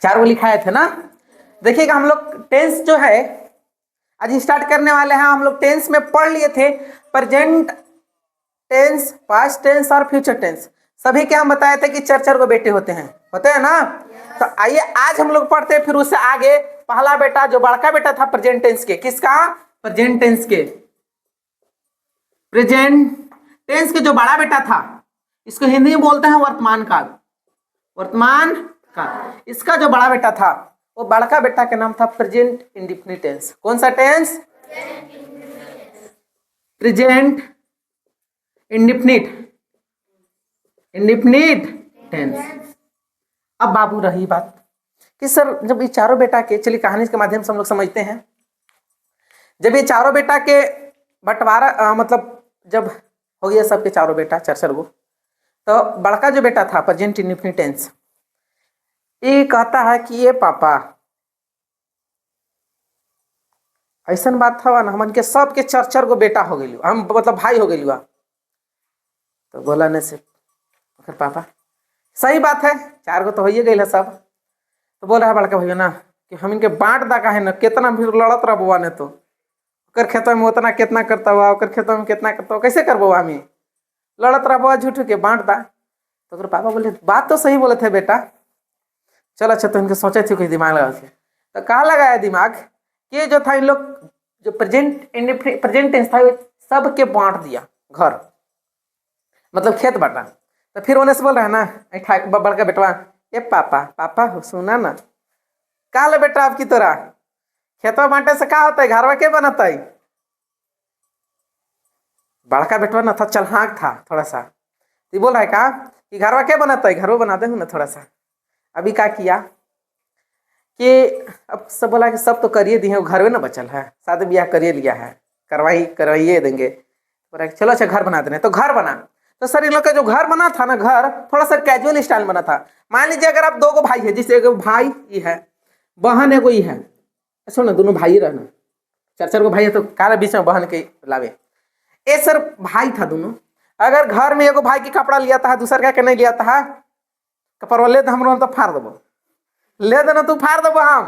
4 गो लिखाए थे ना। देखिएगा हम लोग टेंस जो है आज स्टार्ट करने वाले हैं। हम लोग टेंस में पढ़ लिए थे प्रेजेंट टेंस, पास्ट टेंस और फ्यूचर टेंस। सभी के हम बताए थे कि 4 गो बेटे होते हैं ना। तो आइए आज हम लोग पढ़ते हैं फिर उससे आगे। पहला बेटा जो बड़का बेटा था प्रेजेंट टेंस के, किसका? प्रेजेंट टेंस के। प्रेजेंट टेंस के जो बड़ा बेटा था इसको हिंदी में बोलते हैं वर्तमान काल। वर्तमान काल। इसका जो बड़ा बेटा था वो बड़का बेटा का नाम था प्रेजेंट इंडेफिनिट टेंस। कौन सा टेंस? Present indefinite tense. अब बाबू रही बात कि सर जब ये चारों बेटा के, चलिए कहानी के माध्यम से हम लोग समझते हैं। जब ये चारों बेटा के बंटवारा मतलब जब हो गया सबके चारों बेटा 4 गो, तो बड़का जो बेटा था प्रेजेंट इंडेफिनिट टेंस, ये कहता है कि ये पापा ऐसा बात था ना, हमन के सबके 4 गो बेटा हो गई, हम मतलब भाई हो गई। तो बोला ने से पापा सही बात है 4 गो तो हो गई है सब। तो बोल रहा है बड़का भैया ना कि हम इनके बांट दा का है ना, कितना भी लड़त रह बुआ ने, तो ओकर खेत में उतना कितना करता हुआ, ओकर खेत में कितना करता हुआ, कैसे कर बुआ हमें लड़त रह बुआ झूठ के बांट दा। तो फिर पापा बोले बात तो सही बोले थे बेटा। चलो अच्छा, तो इनके सोचे थे कुछ दिमाग लगा के। तो कहाँ लगाया दिमाग कि जो था इन लोग जो प्रेजेंट टेंस था सबके बांट दिया घर, मतलब खेत बांटा। तो फिर उन्हें से बोल रहा है ना बड़का बेटवा, ये पापा पापा हो सुना ना, का ले बेटा आपकी तरह खेतवा बांटे से का होता है, घरवा के बनाता है। बड़का बेटवा ना था चलहाक था थोड़ा सा, तो बोल रहा है का कि घरवा के बनाता है, घरवा बना दे ना थोड़ा सा। अभी क्या किया कि अब सब बोला कि सब तो करिए दिए, घर में ना बचल है, शादी ब्याह करिए लिया है, करवाइए देंगे। बोला चलो अच्छा घर बना देने, तो घर बना। तो सर इन लोग का जो घर बना था ना, घर थोड़ा सा कैजुअल स्टाइल बना था। मान लीजिए अगर आप 2 गो भाई है, जिससे एगो भाई ये है, बहन एगो ये है, ऐसा ना दोनों भाई रहना, 4 गो भाई है तो काला बीच में बहन के लावे। ए सर भाई था दोनों। अगर घर में एगो भाई की कपड़ा लिया था, दूसर का नहीं लिया था, कपड़ा ले हम तो फाड़ देबो, ले देना तू फाड़ देबो हम।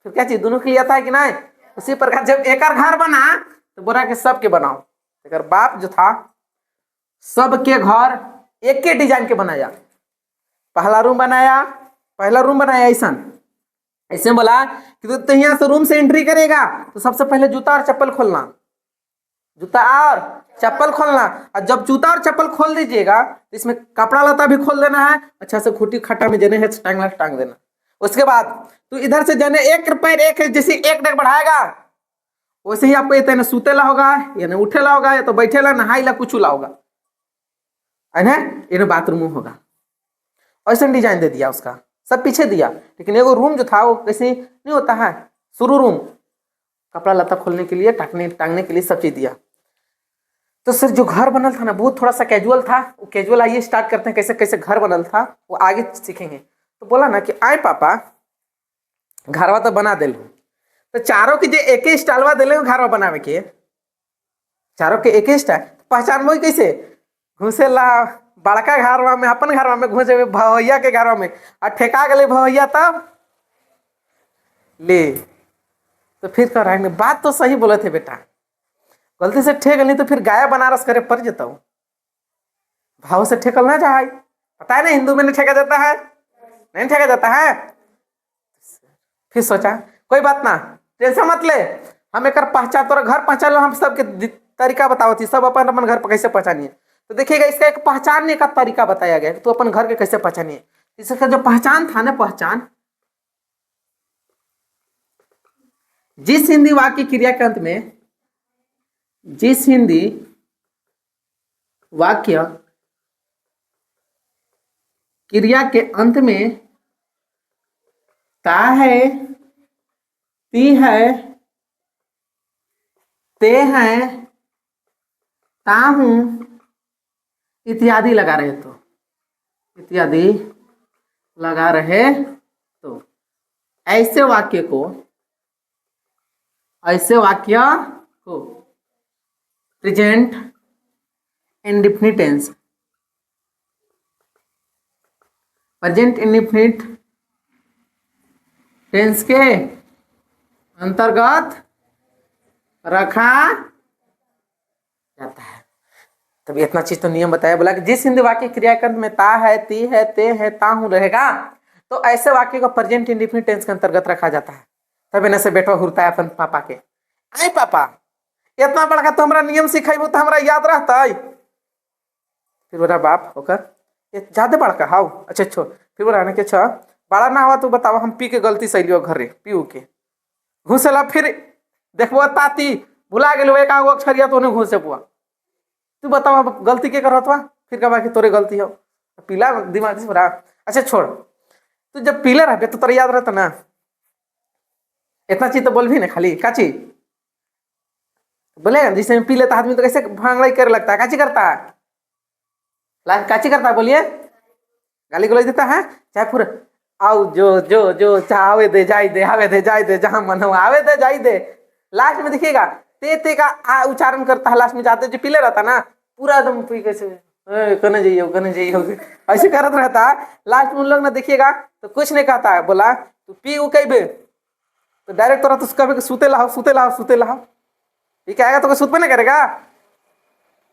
फिर क्या चीज दोनों के लिया था कि नहीं? उसी प्रकार जब एक घर बना तो बोला कि सबके बनाओ। अगर बाप जो था सबके घर एक के डिजाइन के बनाया। पहला रूम बनाया ऐसे बोला कि तो यहाँ से रूम से एंट्री करेगा तो सबसे पहले जूता और चप्पल खोलना, और जब जूता और चप्पल खोल दीजिएगा तो इसमें कपड़ा लता भी खोल देना है, अच्छा से खूटी खट्टा में जने है टांग देना। उसके बाद तो इधर से जने एक पैर एक जैसे एक डेग बढ़ाएगा वैसे ही आपको ये सूते ला होगा, या उठे ला होगा, या तो बैठे ला, नहाई ला, कुछ ला होगा, है बाथरूम होगा। ऐसा डिजाइन दे दिया उसका, सब पीछे दिया। लेकिन एगो रूम जो था वो कैसे नहीं होता है, शुरू रूम कपड़ा लता खोलने के लिए, टांगने के लिए सब चीज दिया। तो सर जो घर बनल था ना बहुत थोड़ा सा कैजुअल था। वो कैजुअल आइए स्टार्ट करते हैं कैसे कैसे घर बनल था, वो आगे सीखेंगे। तो बोला ना कि आए पापा घरवा तो बना दिल, तो चारों की जो एक ही स्टाइलवा दिले घरवा बनावे के, चारों के एक ही स्टाइल, पहचान वही कैसे घुसे ला बड़का घरवा में, अपन घरवा में घुसे भैया के घरवा में, और ठेका गए भैया तब ले। तो फिर कह रहा है बात तो सही बोले थे बेटा, गलती से ठेक नहीं तो फिर गाया बनारस करे पड़ जाता हूँ, भाव से ठेकल ना जाए। पता है ना हिंदू में नहीं ठेका जाता है, नहीं ठेका जाता है। फिर सोचा कोई बात ना, टेंशन मत ले, हम एक पहचान तोरा घर पहचान लो, हम सबके तरीका बताओ थी, सब अपन अपन घर पर कैसे पहचानिए। तो देखिएगा इसका एक पहचानने का तरीका बताया गया, तो अपन घर के कैसे पहचानिए। इसका जो पहचान था ना, पहचान जिस हिंदी वाक्य क्रिया के अंत में, जिस हिंदी वाक्य क्रिया के अंत में ता है, ती है, ते हैं, ता हूं इत्यादि लगा रहे तो ऐसे वाक्य को present indefinite tense, present indefinite tense के अंतर्गत रखा जाता है। तभी इतना चीज तो नियम बताया, बोला कि जिस हिंदी वाक्य क्रियाकर्म में ता है, ती है, ते है, ताहू रहेगा तो ऐसे वाक्य को प्रेजेंट इंडेफिनिट टेंस के अंतर्गत रखा जाता है। तब इन्हें से बेटा हुरता है अपन पापा के, आई पापा इतना बड़का तो हमरा नियम सिखाइबू तो हमरा याद रहता है। फिर बोला बाप होकर ये ज्यादा बड़का हाउ, अच्छा छोड़। फिर बोला ना कि अच्छा बड़ा ना हुआ तो बताओ, हम पी के गलती से लियो घरे पीऊ के घुसेला, फिर देखबो ताती भुला गेलो एक आगो अक्षरिया तो घुसे पुआ, तू बताओ अब गलती के करत हुआ, फिर कहा कि तोरे गलती हो, पीला दिमाग से भरा। अच्छा छोड़, तू जब पीले रहे तो तेरा याद रहता ना, इतना चीज तो बोल भी ना खाली काची बोले जिसमें पी लेता आदमी तो कैसे भांगड़ाई कर लगता है, काची करता है काची करता है बोलिए, गाली गलौज देता है चाहे पूरा आओ जो जो जो चाहे आवे दे जाई दे, आवे दे जाई दे, जहां मन हो आवे दे जाई दे। लास्ट में देखिएगा ते का उच्चारण करता है, लास्ट में जाते जो पीले रहता ना पूरा एकदम पी कैसे कने जाइए ऐसे करत रहता है। लास्ट में उन लोग ना देखिएगा तो कुछ नहीं कहता है, बोला तू पी वो कही बे तो डायरेक्ट तोरा तो कहे सूते लाओ सूते लाओ सूते लाओ, ये क्या आएगा तो सूत पे नहीं करेगा,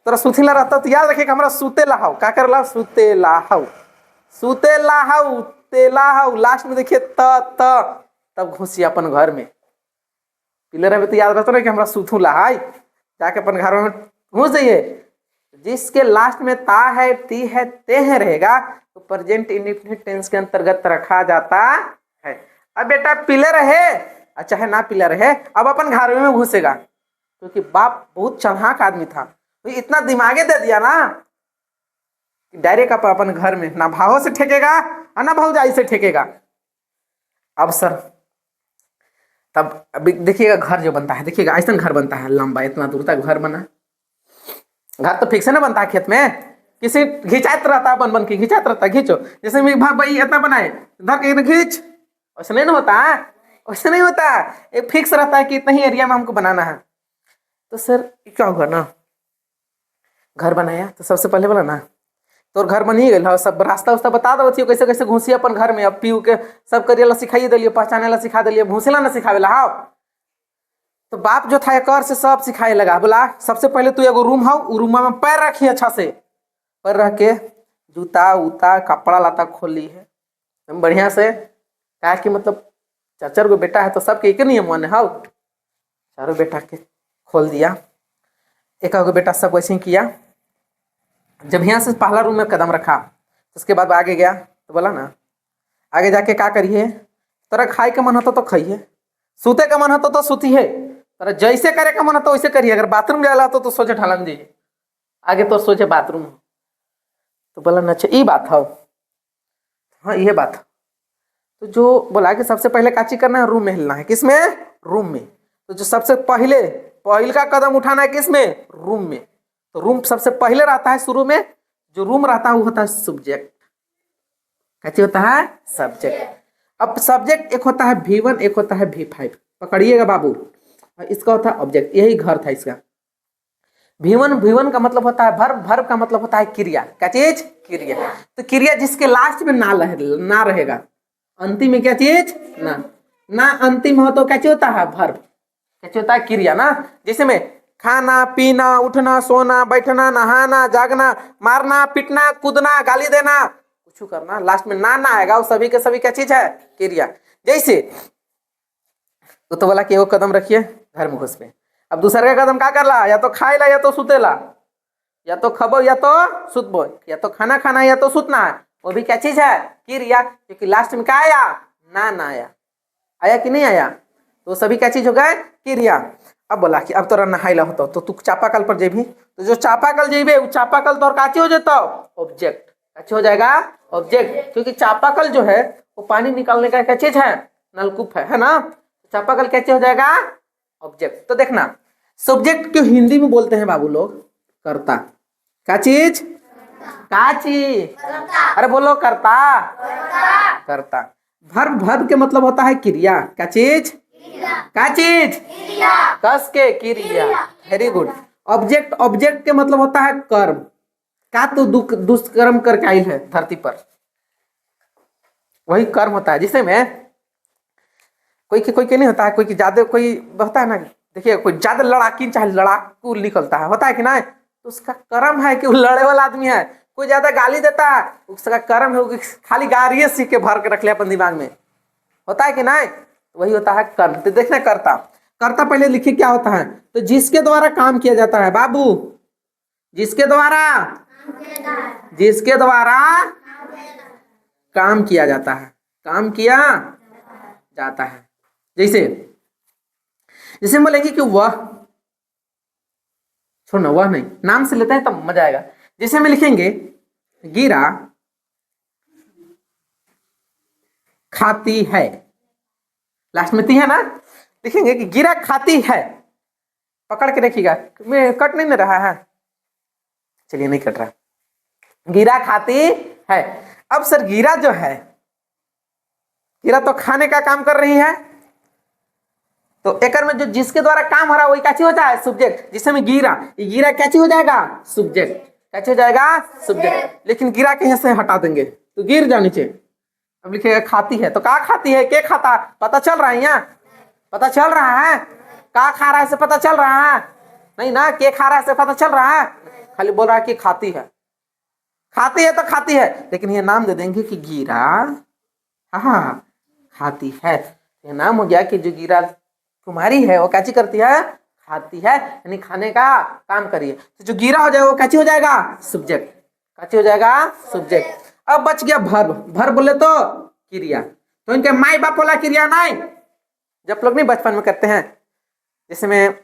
तोरा सुथिला रहता तो याद रखिएगा हमारा सूते लाओ क्या कर लाओ सूते लाओ सूते लाओ ते लाओ। लास्ट में देखिए तब घुसिए अपन घर में, पीले रहे तो याद रहता ना कि हमारा सूथू लाहाई, जाके अपन घर में घुस जाइए। जिसके लास्ट में ता है, ती है, ते है रहेगा तो प्रेजेंट इंडेफिनिट टेंस के अंतर्गत रखा जाता है। अब बेटा पीले रहे अच्छा है ना पीला रहे, अब अपन घर में घुसेगा क्योंकि बाप बहुत चालाक आदमी था, तो इतना दिमागे दे दिया ना डायरेक्ट आप अपन घर में ना भाव से ठेकेगा और ना भौजाई से ठेकेगा। अब सर तब अभी देखिएगा घर जो बनता है, देखिएगा ऐसा घर बनता है लंबा इतना दूर तक घर बना, घर तो फिक्स ना बनता है खेत में, किसी घिंचात रहता है बन के घिंचात रहता है, खींचो जैसे मेरे भाई इतना बनाए धर के खींच, वैसे नहीं ना होता है, वैसे नहीं होता, एक फिक्स रहता है कि इतना ही एरिया में हमको बनाना है। तो सर क्या होगा ना, घर बनाया तो सबसे पहले बोला ना तो घर बन ही गया, सब रास्ता उस्ता बता दो कैसे कैसे घुसिए अपन घर में, अब पीऊ के सब करिए ला सिखाइए दिलिए, पहचाने ला सिखा दिलिए, घुसेला ना सिखावे ला। हाँ तो बाप जो था कर से सब सिखाए लगा, बोला सबसे पहले तू एगो रूम हाउ रूम में पैर रखी अच्छा से, पैर रख के जूता उता कपड़ा लता खोल ली है एकदम बढ़िया से, क्या कि मतलब चार गो बेटा है तो सबके एक नियम माने हाउ, चारों बेटा के खोल दिया, एक गो बेटा सब वैसे ही किया। जब यहाँ से पहला रूम में कदम रखा तो उसके बाद आगे गया तो बोला ना आगे जाके क्या करिए, तेरा खाए का मन होता तो खाइए, सूते का मन होता तो सूती है, तेरा जैसे करे का मन होता वैसे करिए, अगर बाथरूम जाला तो सोचे ढालन दीजिए आगे तो सोचे बाथरूम, तो बोला ना अच्छा ये बात है, हाँ ये बात। तो जो बोला कि सबसे पहले काची करना है रूम में हिलना है, किसमें रूम में, तो जो सबसे पहले का कदम उठाना है किसमें रूम में, तो रूम सबसे पहले रहता है शुरू में, जो रूम रहता है वो होता है सब्जेक्ट, कैसे होता है सब्जेक्ट। अब सब्जेक्ट एक होता है V1 एक होता है V5, पकड़िएगा बाबू, इसका होता है ऑब्जेक्ट, यही घर था इसका। V1 का मतलब होता है भर्ब, भर्ब का मतलब होता है क्रिया, क्या चीज क्रिया, तो क्रिया जिसके लास्ट में ना रहेगा, अंतिम में क्या चीज ना अंतिम हो तो कैसे होता है भर्ब, कैसे होता है क्रिया ना, जैसे में खाना पीना उठना सोना बैठना नहाना जागना मारना पीटना कूदना गाली देना कुछ करना, लास्ट में ना आएगा वो सभी के सभी क्या चीज है क्रिया। जैसे तो बोला कि वो कदम रखिए घर में घुस पे, अब दूसरा का कदम क्या कर ला, या तो खाए ला या तो सुतेला, या तो खबो या तो सुतबो, या तो खाना खाना या तो सुतना है, वो भी क्या चीज है क्रिया, क्योंकि लास्ट में क्या आया ना आया कि नहीं आया, तो सभी क्या चीज हो गए क्रिया। अब बोला कि अब तोरा नहाइला होता तो तू चापाकल पर जेबी, तो जो चापाकल जेबे वो चापाकल तोर काची हो जाता ऑब्जेक्ट, काची हो जाएगा ऑब्जेक्ट, क्योंकि चापाकल जो है वो पानी निकालने का क्या चीज है नलकूप है ना, चापाकल कैसे हो जाएगा ऑब्जेक्ट। तो देखना सब्जेक्ट क्यों हिंदी में बोलते हैं बाबू लोग कर्ता, क्या चीज अरे बोलो कर्ता। भर्ब के मतलब होता है क्रिया, क्या चीज कस के क्रिया, वेरी गुड। ऑब्जेक्ट के मतलब होता है कर्म, का तो दुष्कर्म करके आयल है धरती पर, वही कर्म होता है, जिसे में कोई के नहीं होता है, कोई की ज्यादा कोई होता है ना, देखिए कोई ज्यादा लड़ाकी चाहे लड़ाकू निकलता है, होता है कि नहीं, तो उसका कर्म है कि वो लड़े वाला आदमी है। कोई ज्यादा गाली देता है, उसका कर्म है वो खाली गालियां सीख के भर के रख लिया अपन दिमाग में, होता है कि नहीं, तो वही होता है कर्म। तो देखना कर्ता, कर्ता पहले लिखिए क्या होता है, तो जिसके द्वारा काम किया जाता है बाबू, जिसके द्वारा काम किया जाता है, काम किया जाता है। जैसे हम बोलेंगे कि वह, छोड़ना वह नहीं, नाम से लेते हैं तब मजा आएगा। जैसे में लिखेंगे गिरा खाती है, लास्ट में ती है ना, लिखेंगे कि गिरा खाती है, पकड़ के रखिएगा, मैं कट नहीं रहा है, चलिए नहीं कट रहा, गिरा खाती है। अब सर गिरा जो है, गिरा तो खाने का काम कर रही है, तो एकर में जो जिसके द्वारा काम हो रहा है वही क्या चीज हो जाए, सब्जेक्ट। जिससे में गिरा, ये गिरा क्या चीज हो जाएगा, सब्जेक्ट, क्या चीज हो जाएगा, सब्जेक्ट। लेकिन गिरा के यहाँ से हटा देंगे तो गिर जाओ नीचे। अब लिखेगा खाती है, तो क्या खाती है, क्या खाता, पता चल रहा है, यहाँ पता चल रहा है, क्या खा रहा है से पता चल रहा है नहीं ना, क्या खा रहा है से पता चल रहा है, खाली बोल रहा है कि खाती है, खाती है तो खाती है, लेकिन ये नाम दे देंगे कि गिरा हाँ खाती है। ये नाम हो गया कि जो गिरा तुम्हारी है वो कैची करती है, खाती है, यानी खाने का काम करिए। तो जो गिरा हो जाएगा वो कैची हो जाएगा, सब्जेक्ट, कैची हो जाएगा, सब्जेक्ट। अब बच गया भर्ब, भर्ब बोले तो क्रिया, तो इनके माई बाप वाला क्रिया नहीं, जब लोग नहीं बचपन में करते हैं, जैसे में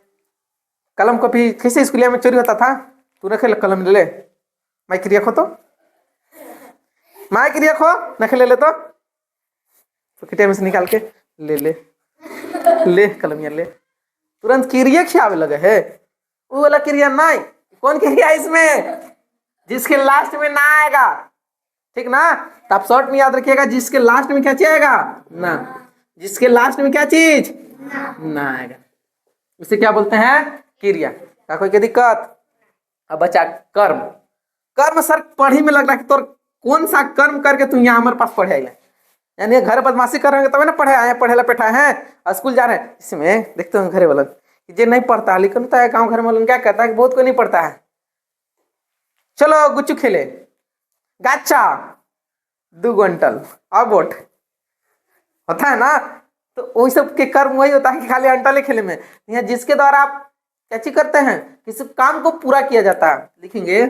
कलम को भी किसी स्कूल में चोरी होता था, तू रखे कलम ले, माई क्रिया खो, तो माई क्रिया खो नखे ले तो किटे में से निकाल के ले कलम ले, तुरंत क्रिया खियावे लगे है, वो वाला क्रिया नहीं। कौन क्रिया इसमें, जिसके लास्ट में ना आएगा, ठीक ना, तो आप शॉर्ट में याद रखिएगा, जिसके लास्ट में क्या चीज आएगा, ना, जिसके लास्ट में क्या चीज ना आएगा, उसे क्या बोलते हैं, क्रिया। क्या कोई क्या दिक्कत। अब बचा कर्म, कर्म सर पढ़ी में लग रहा है कि तोर कौन सा कर्म करके तू यहाँ हमारे पास पढ़े आए, यानी घर बदमाशी कर रहे हैं तब ना पढ़े आए, पढ़े ला बैठा है, स्कूल जा रहे हैं। इसमें देखते हैं घरे वाला जे नहीं पढ़ता, लेकिन होता है गाँव घर में क्या कहता है कि बहुत कोई नहीं पढ़ता है, चलो गुच्चू खेले, गाचा 2 घंटल अबोट, होता है ना, तो वही सब के कर्म वही होता है कि खाली अंटले खेले में। यहाँ जिसके द्वारा आप क्या चीज करते हैं, किसी काम को पूरा किया जाता है, लिखेंगे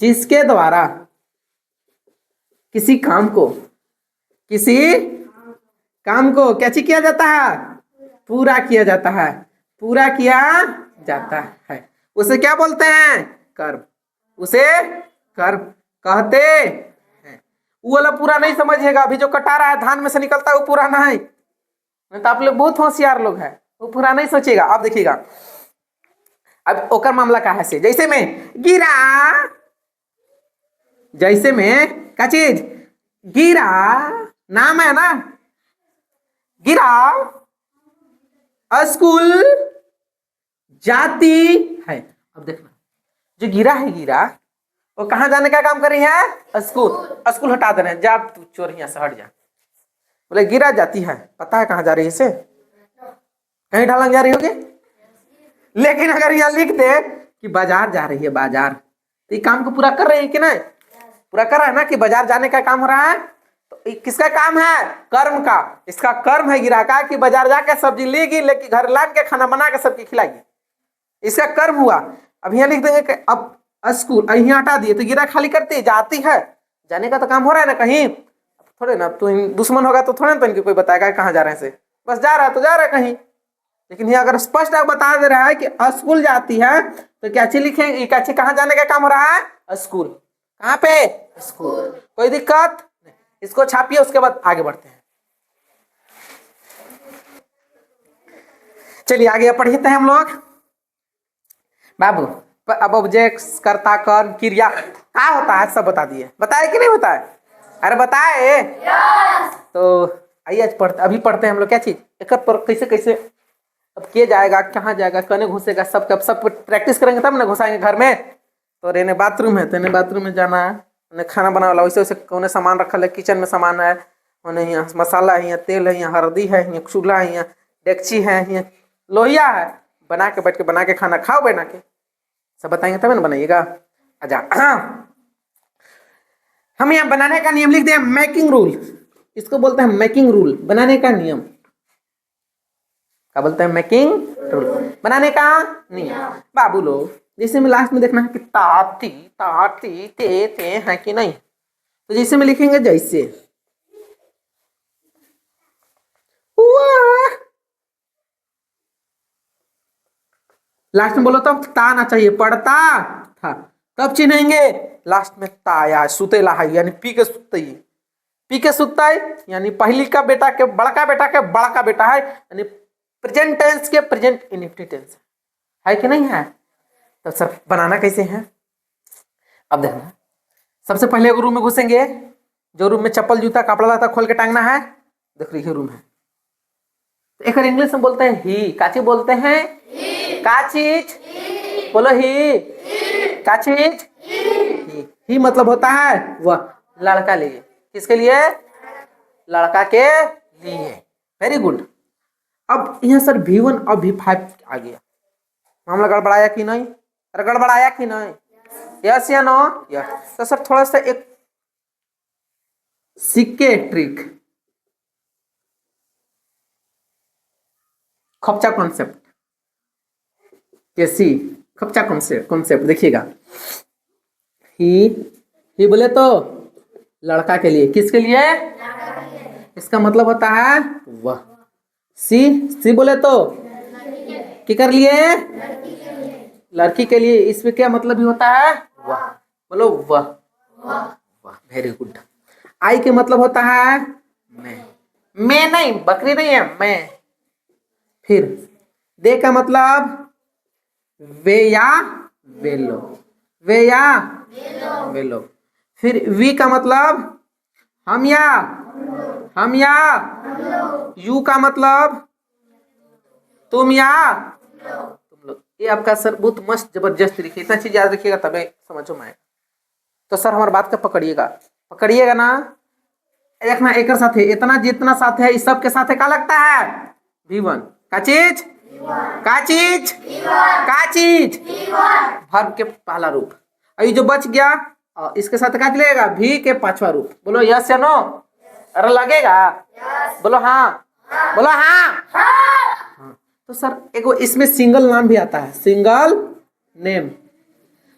जिसके द्वारा किसी काम को क्या चीज किया जाता है, पूरा किया जाता है, पूरा किया जाता है, उसे क्या बोलते हैं, कर्म, उसे कर्म कहते हैं। वो वाला पूरा नहीं समझिएगा, अभी जो कटा रहा है धान में से निकलता है वो पूरा नहीं, तो आप लोग बहुत होशियार लोग हैं, वो पूरा नहीं सोचिएगा। अब देखिएगा, अब ओकर मामला का है से, जैसे में गिरा, जैसे में क्या चीज, गिरा नाम है ना, गिरा स्कूल जाती है। अब देखना, जो गिरा है, गिरा वो कहाँ जाने का काम कर रही है, स्कूल, स्कूल हटा दे रहे हैं, जा तू चोर यहाँ से हट जा, बोले गिरा जाती है, पता है कहाँ जा रही है, इसे कहीं ढालंग जा रही होगी, लेकिन अगर यहाँ लिख दे कि बाजार जा रही है, बाजार, तो ये काम को पूरा कर रही है कि नहीं, पूरा कर रहा है ना, कि बाजार जाने का काम हो रहा है, तो किसका काम है, कर्म का, इसका कर्म है गिरा का कि बाजार जाके सब्जी लेगी, लेके घर लान के खाना बना के सबकी खिलाएगी, इसका कर्म हुआ। अब यहाँ लिख देंगे कि अब स्कूल, यहाँ हटा दिए, तो गिरा खाली करती जाती है, जाने का तो काम हो रहा है ना कहीं, थोड़े ना तो दुश्मन होगा तो थोड़े ना इनके कोई बताएगा कहाँ जा रहे हैं, से बस जा रहा है तो जा रहा है कहीं। लेकिन ये अगर स्पष्ट बता दे रहा है कि स्कूल जाती है, तो क्या चीज लिखेंगे, क्या चीज कहाँ जाने का काम हो रहा है, स्कूल, कहाँ पे, स्कूल, कोई दिक्कत नहीं, इसको छापिए, उसके बाद आगे बढ़ते हैं। चलिए आगे पढ़ते हैं हम लोग बाबू। अब ऑब्जेक्ट, कर्ता, कर्म, क्रिया क्या होता है सब बता दिए, बताए कि नहीं बताए, अरे बताए, तो आइए आज पढ़ते, अभी पढ़ते हैं हम लोग क्या चीज, एक पर कैसे कैसे अब किया जाएगा, कहाँ जाएगा, कने घुसेगा, सब प्रैक्टिस करेंगे तब ना घुसाएंगे घर में। तो रेने बाथरूम है, तो बाथरूम में जाना है, खाना बना वाला, वैसे वैसे कौन सामान रखल है, किचन में सामान है, और यहाँ मसाला है, यहाँ तेल है, यहाँ हल्दी है, यहाँ चूल्हा है, यहाँ डेगची है, यहाँ लोहिया है। बना के बैठ के बना के खाना खाओ, बना के सब बताएंगे तब ना बनाइएगा। अच्छा हम यहाँ बनाने का नियम लिख दिया, मेकिंग रूल। इसको बोलते हैं मेकिंग रूल, बनाने का नियम। क्या बोलते हैं? मेकिंग रूल, बनाने का नियम। बाबू लोग जैसे में लास्ट में देखना है कि ताती ताती ते है कि नहीं, तो जैसे में लिखेंगे जैसे लास्ट में बोलो तब ता आना चाहिए, पढ़ता था। तब चिन्हेंगे लास्ट में ताया सुतेला है, यानी पी के सुतई, पी के सुतता है, यानी पहली का बेटा के बड़का बेटा के बड़का बेटा है, यानी प्रेजेंट टेंस के प्रेजेंट इनफिनिट टेंस है कि नहीं है। तो सर बनाना कैसे है, अब देखना। सबसे पहले एक रूम में घुसेंगे, जो रूम में चप्पल जूता कपड़ा लता खोल के टांगना है। देख रही है रूम है, तो एक इंग्लिश में बोलते हैं ही। का चीज बोलते हैं? का चीज बोलो? ही। का चीज? ही मतलब होता है वह, लड़का लिए। किसके लिए? लड़का के लिए। Very good. अब यहाँ सर V1 और V5 आ गया, मामला गड़बड़ाया कि नहीं? अरे गड़बड़ाया कि नहीं? यस या नो? यस। तो सर थोड़ा सा एक सिक्के ट्रिक, खपचा कॉन्सेप्ट, कैसी खपचा कॉन्सेप्ट देखिएगा। ही बोले तो लड़का के लिए। किसके लिए? इसका मतलब होता है वह। सी बोले तो क्या कर लिए? लड़की के लिए। इसमें क्या मतलब भी होता है? वह। बोलो वह। वाह, वेरी गुड। आई के मतलब होता है मैं नहीं, बकरी नहीं है, मैं। फिर दे का मतलब वे या वे लोग, वे या वे लोग। फिर वी का मतलब हम या यू का मतलब तुम या तुम लोग। ये आपका सर बहुत मस्त जबरदस्त तरीके, इतना चीज याद रखिएगा तभी समझ में आएगा। तो सर हमारी बात का पकड़िएगा ना। देखना एक साथ है, इतना जितना साथ है इस सब के साथ है क्या लगता है? V1। का चीज? का चीज? का चीज? वर्ब के पहला रूप। अभी जो बच गया इसके साथ क्या लगेगा? भी के पांचवा रूप। बोलो यस या नो? अरे लगेगा? बोलो हाँ, बोलो हाँ। तो सर एक इसमें सिंगल नाम भी आता है, सिंगल नेम।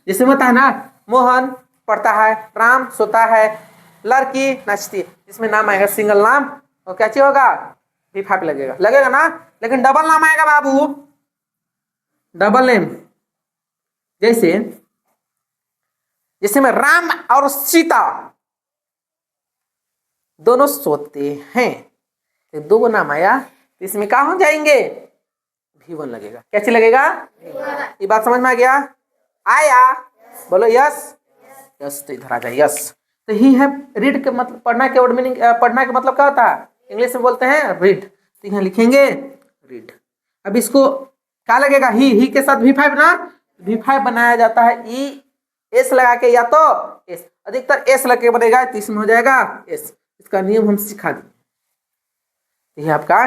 जैसे होता है ना, मोहन पढ़ता है, राम सोता है, लड़की नाचती है। इसमें नाम आएगा सिंगल नाम, और क्या चीज होगा? V5 लगेगा ना। लेकिन डबल नाम आएगा बाबू, डबल नेम। जैसे में राम और सीता दोनों सोते हैं, तो दो नाम आया, तो इसमें क्या हो जाएंगे? V1 लगेगा। क्या चीज लगेगा? ये बात समझ में आ गया? आया? बोलो यस। यस, तो इधर आ जाए यस। तो ही है रीड के मतलब पढ़ना के वर्ड मीनिंग, पढ़ना के मतलब क्या होता है? इंग्लिश में बोलते हैं रीड। तो यहाँ लिखेंगे रीड। अब इसको क्या लगेगा? ही के साथ V5 ना, V5 बनाया जाता है ई एस लगा के, या तो एस, अधिकतर एस लगा के बनेगा, तो इसमें हो जाएगा एस। इसका नियम हम सिखा दें। ये आपका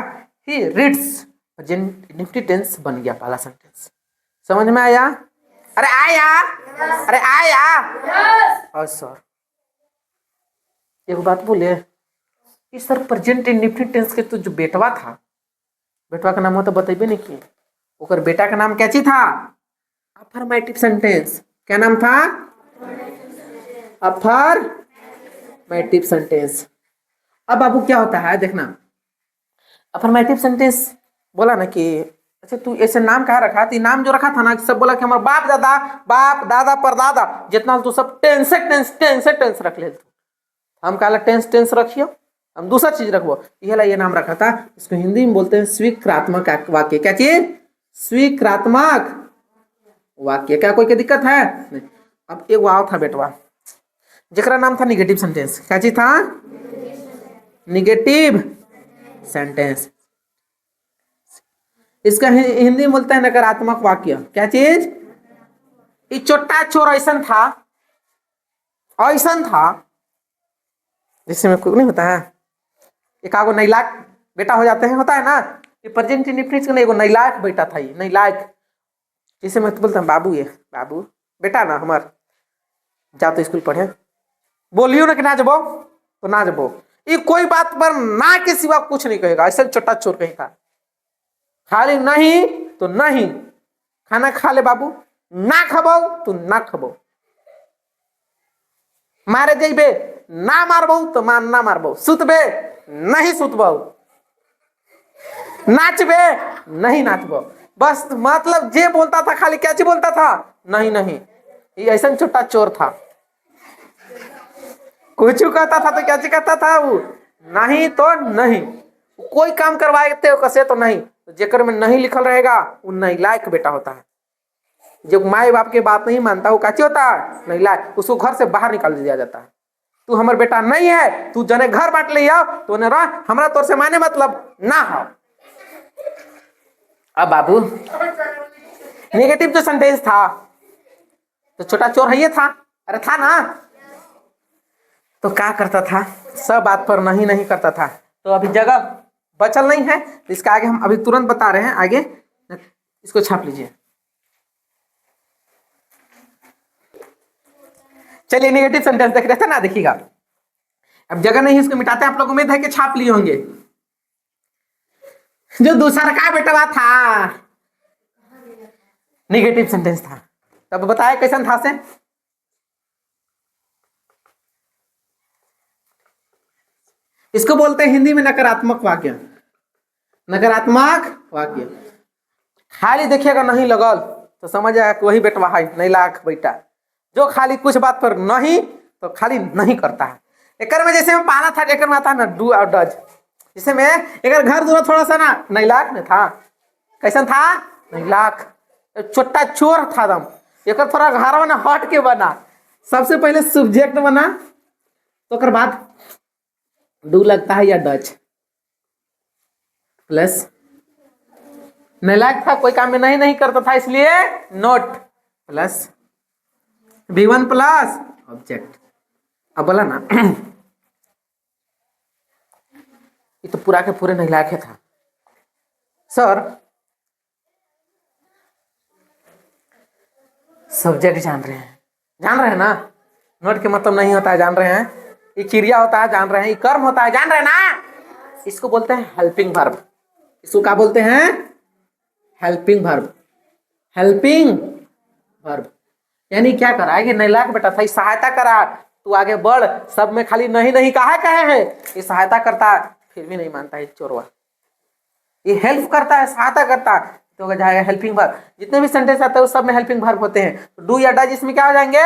ही रीड्स प्रेजेंट टेंस बन गया पहला सेंटेंस। समझ में आया? अरे आया। और सर एक बात बोले, इस सर प्रेजेंट इंडेफिनिट टेंस के तो जो बेटवा था, बेटवा का नाम हो तो बतेबे नहीं किए। ओकर बेटा का नाम क्या चीज था? Affirmative sentence. क्या नाम था? Affirmative sentence. अब बाबू क्या होता है देखना, अफर्मेटिव सेंटेंस बोला ना कि अच्छा तू ऐसे नाम कहाँ रखा? तो नाम जो रखा था ना, सब बोला कि हमारा बाप दादा परदादा जितना तू सब टेंस रख ले। हम कहा टेंस रखियो, हम दूसरा चीज रखबो। ये नाम रखा था। इसको हिंदी में बोलते हैं स्वीकृतात्मक वाक्य। क्या चीज? स्वीकृतात्मक वाक्य। क्या कोई की दिक्कत है? नहीं। अब एक वाव था बेटवा, जेकरा नाम था निगेटिव सेंटेंस। क्या चीज था? Negative sentence. इसका हिंदी में बोलते हैं नकारात्मक वाक्य। क्या चीज? ये छोटा चोर ऐसा था जिससे में कुछ नहीं होता है। एक आगो नैलायक बेटा हो जाते हैं, होता है ना। ये प्रेजेंट इंडेफिनिट नहीं, एगो नैलायक बेटा था, ये नैलायक। जिसे मैं तो बोलता हूँ बाबू, ये बाबू बेटा ना हमार, जा तो स्कूल पढ़े, बोलियो ना कि ना जबो तो ना जबो, ये कोई बात पर ना के सिवा कुछ नहीं कहेगा। ऐसा छोटा चोर कहीं था, खाली नहीं तो नहीं, खाना खा ले बाबू, ना खबो तो ना खबो, मारे जेबे ना मारबो तो ना मारबो, सुतबे नहीं सुतबो, नाचबे नहीं नाचबो। बस मतलब जे बोलता था खाली क्या चीज बोलता था, नहीं नहीं। ये ऐसा छोटा चोर था, कुछ कहता था तो क्या चीज कहता था वो, नहीं तो नहीं। कोई काम करवाते हो कसे तो नहीं, तो जेकर में नहीं लिखल रहेगा वो नैलायक बेटा होता है। जब माए बाप के बात नहीं मानता वो काची होता है, नैलायक। उसको घर से बाहर निकाल दिया जाता है। तू हमार बेटा नहीं है, तू जने घर बांट लिया तो ने रह, हमरा तोर से माने मतलब ना हो। अब बाबू नेगेटिव जो सेंटेंस था तो छोटा चोर है ये था, अरे था ना। तो क्या करता था, सब बात पर नहीं नहीं करता था। तो अभी जगह बचल नहीं है, तो इसका आगे हम अभी तुरंत बता रहे हैं, आगे इसको छाप लीजिए। चलिए नेगेटिव सेंटेंस देख रहे थे ना, देखिएगा। अब जगह नहीं इसको मिटाते, आप लोग उम्मीद है कि छाप लिए होंगे। जो दूसरा का बेटा था नेगेटिव सेंटेंस था, तब बताया कैसन था से। इसको बोलते हैं हिंदी में नकारात्मक वाक्य, नकारात्मक वाक्य। खाली देखिएगा नहीं लगल तो समझ आएगा कि वही बेटवा है नैलायक बेटा, जो खाली कुछ बात पर नहीं तो खाली नहीं करता है। एक में जैसे में पाना था, एक में आता है ना डू और डज। जैसे में एक घर दूर थोड़ा सा ना नैलायक में था, कैसन था, नैलायक, छोटा चोर था दम। एक थोड़ा घर बना हट के बना, सबसे पहले सब्जेक्ट बना तो बाद डू लगता है या डच, प्लस नैलायक था, कोई काम में नहीं नहीं करता था इसलिए note, plus V1 plus object. अब बोला ना ये तो पूरा के पूरे नैलायक था सर। सब्जेक्ट जान रहे हैं ना, नोट के मतलब नहीं होता है, जान रहे हैं। ये क्रिया होता है, जान रहे हैं। ये कर्म होता है, जान रहे हैं ना। इसको बोलते हैं हेल्पिंग वर्ब। इसको क्या बोलते हैं, हेल्पिंग वर्ब। हेल्पिंग वर्ब यानी क्या करा है कि नैलायक बेटा था, सहायता करा, तू आगे बढ़, सब में खाली नहीं नहीं कहा है। ये सहायता करता फिर भी नहीं मानता है चोरवा, ये हेल्प करता है, सहायता करता तो जाएगा हेल्पिंग वर्ब। जितने भी सेंटेंस आते हैं उस सब में हेल्पिंग वर्ब होते हैं। तो डू या डज इसमें क्या हो जाएंगे,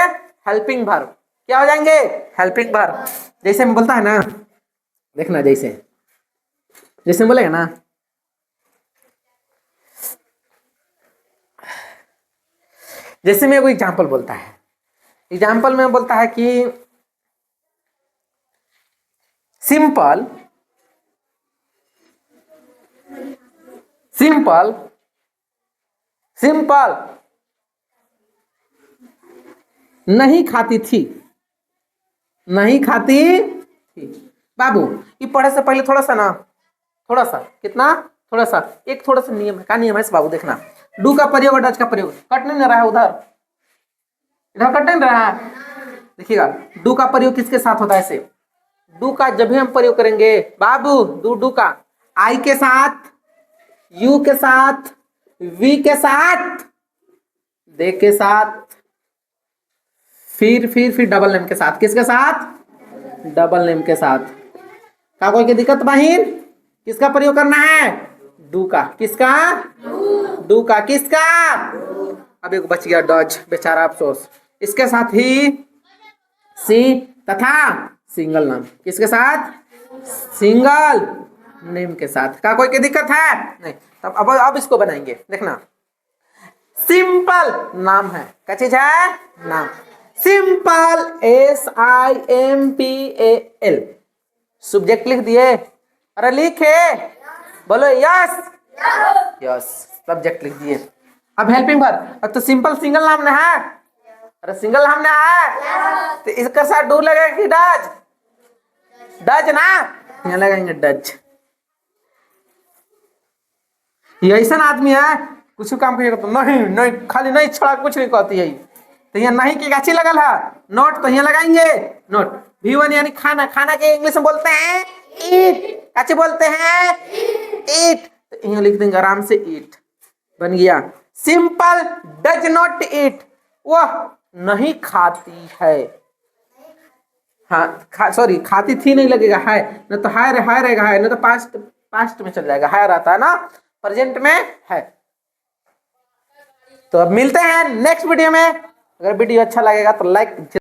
हेल्पिंग वर्ब। क्या हो जाएंगे, हेल्पिंग वर्ब। जैसे मैं बोलता है ना, देखना जैसे जैसे बोलेगा ना, जैसे में वो एग्जाम्पल बोलता है, एग्जाम्पल में बोलता है कि सिंपल सिंपल सिंपल नहीं खाती थी, नहीं खाती थी। बाबू ये पढ़े से पहले थोड़ा सा ना, थोड़ा सा कितना, थोड़ा सा एक थोड़ा सा नियम है। क्या नियम है बाबू, देखना। डू का प्रयोग और डज का प्रयोग कट नहीं रहा है, उधर इधर कट नहीं रहा है। देखिएगा डू का प्रयोग किसके साथ होता है, ऐसे डू का जब भी हम प्रयोग करेंगे बाबू, डू का आई के साथ, यू के साथ, वी के साथ, दे के साथ, फिर डबल नेम के साथ। किसके साथ, डबल नेम के साथ। का कोई की दिक्कत बाहिर, किसका प्रयोग करना है, डू का। किसका, डू का। किसका, अब एक बच गया डज, बेचारा अफसोस। इसके साथ ही सी तथा सिंगल नाम। किसके साथ, सिंगल नेम के साथ। का कोई की दिक्कत है नहीं। तब अब इसको बनाएंगे, देखना। सिंपल नाम है, क्या चीज है, नाम। Simple SIMPAL। सब्जेक्ट लिख दिए, अरे लिखे, बोलो यस यस, सब्जेक्ट लिख दिए। अब हेल्पिंग वर्ब, अब तो सिंपल सिंगल नाम ना है, अरे सिंगल नाम ना है तो इसके साथ डू लगेगा कि डज, डज ना। यहाँ लगाएंगे डज। ये ऐसा आदमी है कुछ काम करिएगा तो नहीं नहीं, खाली नहीं छोड़ा कुछ नहीं कहती है। तो यहाँ नहीं की गाची लगल है नोट, तो यहाँ लगाएंगे नोट। V1 यानी खाना, खाना के इंग्लिश में बोलते हैं ईट, काची बोलते हैं ईट। तो यहाँ लिख देंगे आराम से ईट, बन गया सिंपल। डज नॉट ईट, वह नहीं खाती है। हाँ सॉरी, खाती थी नहीं लगेगा है, न तो हाय रहेगा है, न तो पास्ट में चल जाएगा, हाय रहता है ना, प्रेजेंट में है। तो अब मिलते हैं नेक्स्ट वीडियो में। अगर वीडियो अच्छा लगेगा तो लाइक